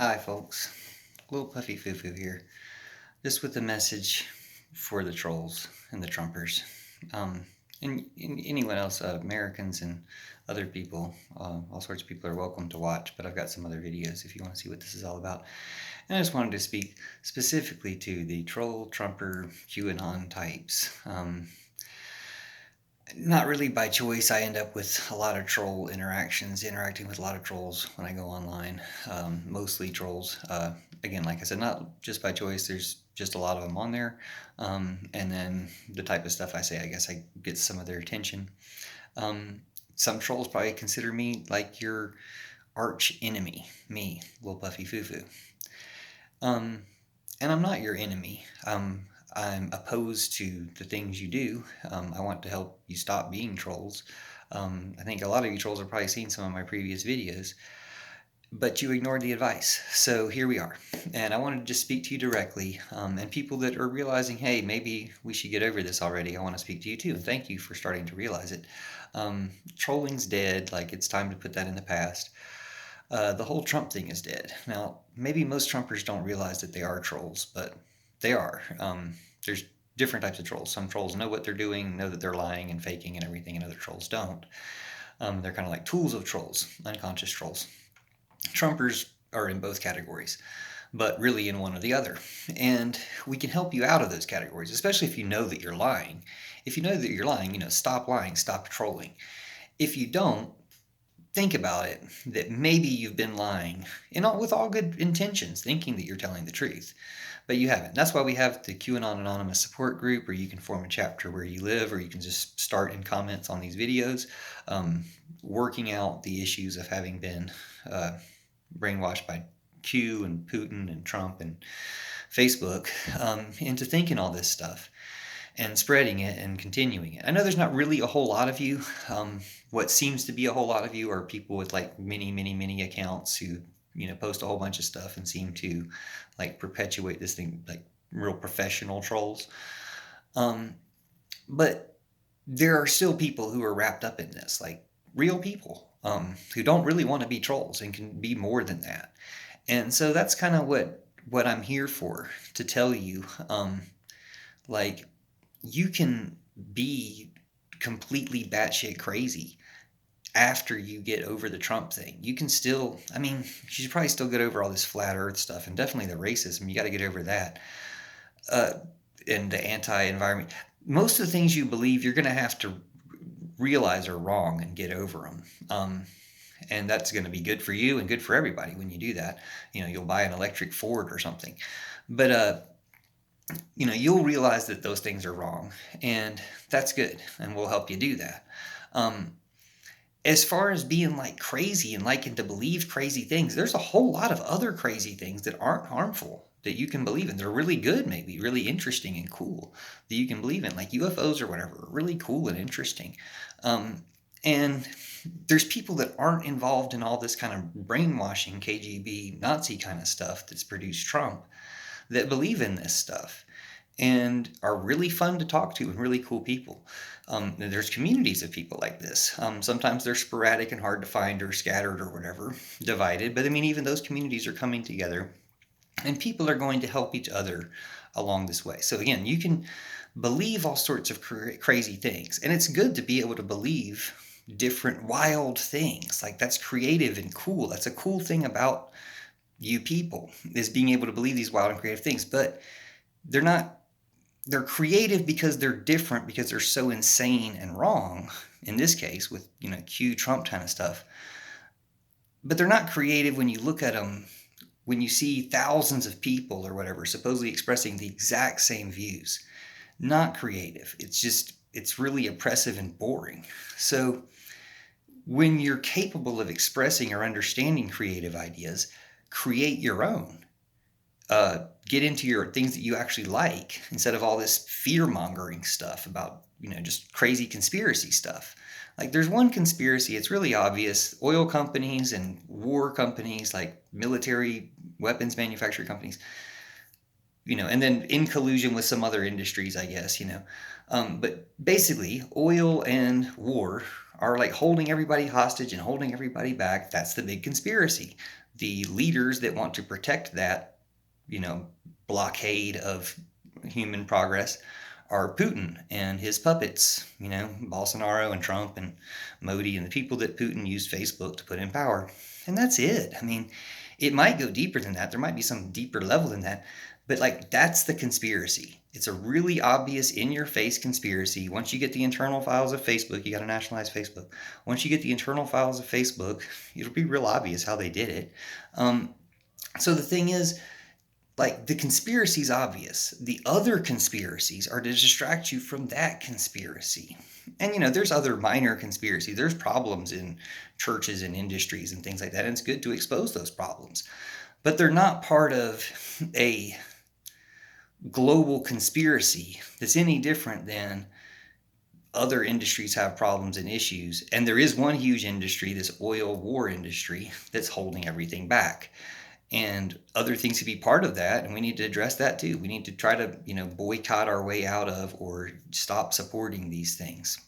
Hi, folks. Little Puffy Foo here, just with a message for the trolls and the Trumpers, um, and anyone else, Americans and other people. All sorts of people are welcome to watch, but I've got some other videos if you want to see what this is all about. And I just wanted to speak specifically to the troll, Trumper, QAnon types. Not really by choice. I end up with a lot of troll interactions, interacting with a lot of trolls when I go online, mostly trolls. Again, like I said, not just by choice, there's just a lot of them on there. And then the type of stuff I say, I guess I get some of their attention. Some trolls probably consider me like your arch enemy, me, Lil Puffy Foo. Um, and I'm not your enemy. I'm opposed to the things you do. I want to help you stop being trolls. I think a lot of you trolls have probably seen some of my previous videos, but you ignored the advice. So here we are. And I wanted to just speak to you directly. And people that are realizing, hey, maybe we should get over this already, I want to speak to you too. And thank you for starting to realize it. Trolling's dead. Like, it's time to put that in the past. The whole Trump thing is dead. Now, maybe most Trumpers don't realize that they are trolls, but they are. There's different types of trolls. Some trolls know what they're doing, know that they're lying and faking and everything, and other trolls don't. They're kind of like tools of trolls, unconscious trolls. Trumpers are in both categories, but really in one or the other. And we can help you out of those categories, especially if you know that you're lying. If you know that you're lying, stop lying, stop trolling. If you don't, think about it, that maybe you've been lying with all good intentions, thinking that you're telling the truth, but you haven't. That's why we have the QAnon Anonymous support group, where you can form a chapter where you live, or you can just start in comments on these videos, working out the issues of having been brainwashed by Q and Putin and Trump and Facebook into thinking all this stuff and spreading it and continuing it. I know there's not really a whole lot of you. What seems to be a whole lot of you are people with like many accounts who post a whole bunch of stuff and seem to like perpetuate this thing, like real professional trolls. But there are still people who are wrapped up in this, like real people, who don't really want to be trolls and can be more than that. And so that's kind of what I'm here for, to tell you, like, you can be completely batshit crazy after you get over the Trump thing. You can still, I mean, you should probably still get over all this flat earth stuff, and definitely the racism. You got to get over that. Uh, and the anti-environment. Most of the things you believe, you're going to have to realize are wrong and get over them. And that's going to be good for you and good for everybody when you do that. You'll buy an electric Ford or something. But you'll realize that those things are wrong, and that's good, and we'll help you do that. As far as being like crazy and liking to believe crazy things, there's a whole lot of other crazy things that aren't harmful that you can believe in. They're really good, maybe really interesting and cool, that you can believe in, like UFOs or whatever, really cool and interesting. And there's people that aren't involved in all this kind of brainwashing, KGB, Nazi kind of stuff that's produced Trump, that believe in this stuff and are really fun to talk to and really cool people. There's communities of people like this. Sometimes they're sporadic and hard to find, or scattered, or whatever, divided. But I mean, even those communities are coming together, and people are going to help each other along this way. So again, you can believe all sorts of crazy things, and it's good to be able to believe different wild things. Like, that's creative and cool. That's a cool thing about you people, is being able to believe these wild and creative things. But they're creative because they're different, because they're so insane and wrong, in this case with Q Trump kind of stuff. But they're not creative when you look at them, when you see thousands of people or whatever supposedly expressing the exact same views. Not creative. It's really oppressive and boring. So when you're capable of expressing or understanding creative ideas, create your own. Get into your things that you actually like, instead of all this fear-mongering stuff about just crazy conspiracy stuff. Like, there's one conspiracy, it's really obvious: oil companies and war companies, like military weapons manufacturing companies, and then in collusion with some other industries, I guess. But basically, oil and war are like holding everybody hostage and holding everybody back. That's the big conspiracy. the leaders that want to protect that, you know, blockade of human progress are Putin and his puppets, you know, Bolsonaro and Trump and Modi and the people that Putin used Facebook to put in power. And that's it. I mean, it might go deeper than that. There might be some deeper level than that. But like, that's the conspiracy. It's a really obvious, in your face conspiracy. Once you get the internal files of Facebook, you got to nationalize Facebook. Once you get the internal files of Facebook, it'll be real obvious how they did it. So the thing is, like, the conspiracy is obvious. The other conspiracies are to distract you from that conspiracy. And, you know, there's other minor conspiracies. There's problems in churches and industries and things like that. And it's good to expose those problems. But they're not part of a global conspiracy that's any different than other industries have problems and issues. And there is one huge industry, this oil war industry, that's holding everything back. And other things could be part of that, and we need to address that too. We need to try to, you know, boycott our way out of or stop supporting these things.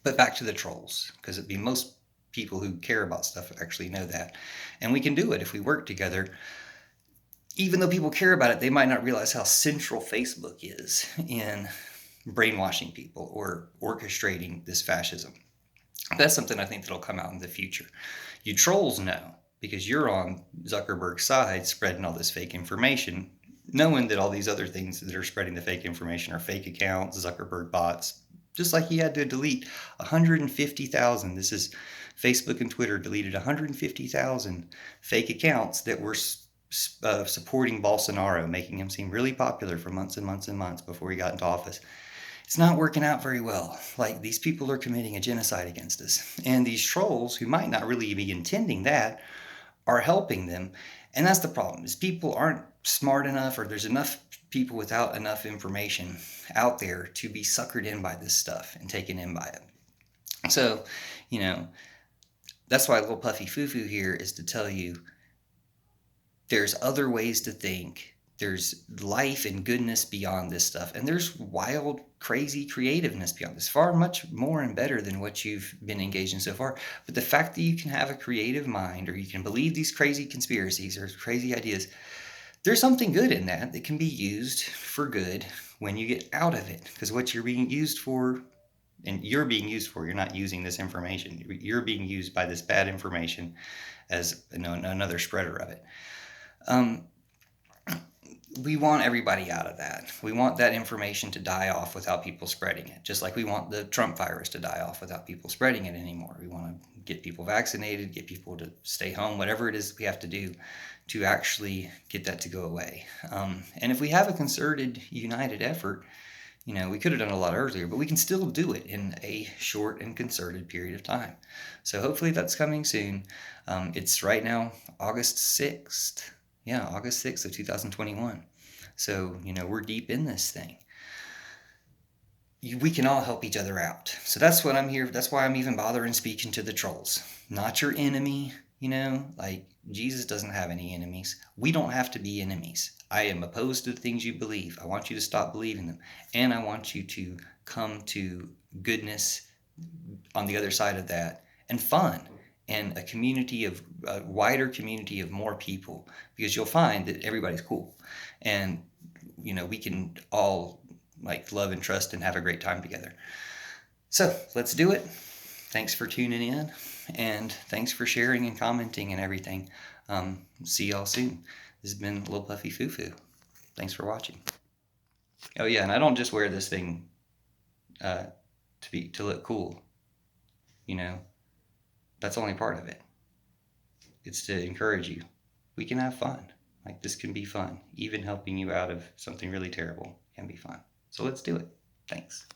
But back to the trolls, because it'd be most people who care about stuff actually know that. And we can do it if we work together. Even though people care about it, they might not realize how central Facebook is in brainwashing people or orchestrating this fascism. That's something I think that'll come out in the future. You trolls know, because you're on Zuckerberg's side spreading all this fake information, knowing that all these other things that are spreading the fake information are fake accounts, Zuckerberg bots, just like he had to delete 150,000. This is Facebook and Twitter deleted 150,000 fake accounts that were supporting Bolsonaro, making him seem really popular for months and months and months before he got into office. It's not working out very well. Like, these people are committing a genocide against us. And these trolls, who might not really be intending that, are helping them. And that's the problem, is people aren't smart enough, or there's enough people without enough information out there to be suckered in by this stuff and taken in by it. So, you know, that's why little Puffy Foo-Foo here is to tell you there's other ways to think. There's life and goodness beyond this stuff. And there's wild, crazy creativeness beyond this, far much more and better than what you've been engaged in so far. But the fact that you can have a creative mind, or you can believe these crazy conspiracies or crazy ideas, there's something good in that that can be used for good when you get out of it. Because what you're being used for, and you're being used for, you're not using this information. You're being used by this bad information as, you know, another spreader of it. We want everybody out of that. We want that information to die off without people spreading it. Just like we want the Trump virus to die off without people spreading it anymore. We want to get people vaccinated, get people to stay home, whatever it is we have to do to actually get that to go away. And if we have a concerted, united effort, you know, we could have done it a lot earlier, but we can still do it in a short and concerted period of time. So hopefully that's coming soon. It's right now August 6th. Yeah, August 6th of 2021. So, you know, we're deep in this thing. We can all help each other out. So that's what I'm here. That's why I'm even bothering speaking to the trolls. Not your enemy, you know, like Jesus doesn't have any enemies. We don't have to be enemies. I am opposed to the things you believe. I want you to stop believing them. And I want you to come to goodness on the other side of that, and fun, and a wider community of more people, because you'll find that everybody's cool, and, you know, we can all like love and trust and have a great time together. So let's do it. Thanks for tuning in, and thanks for sharing and commenting and everything. See y'all soon. This has been Lil Puffy Foo-Foo. Thanks for watching. Oh yeah, and I don't just wear this thing to look cool. You know, that's only part of it. It's to encourage you. We can have fun. Like, this can be fun. Even helping you out of something really terrible can be fun. So let's do it. Thanks.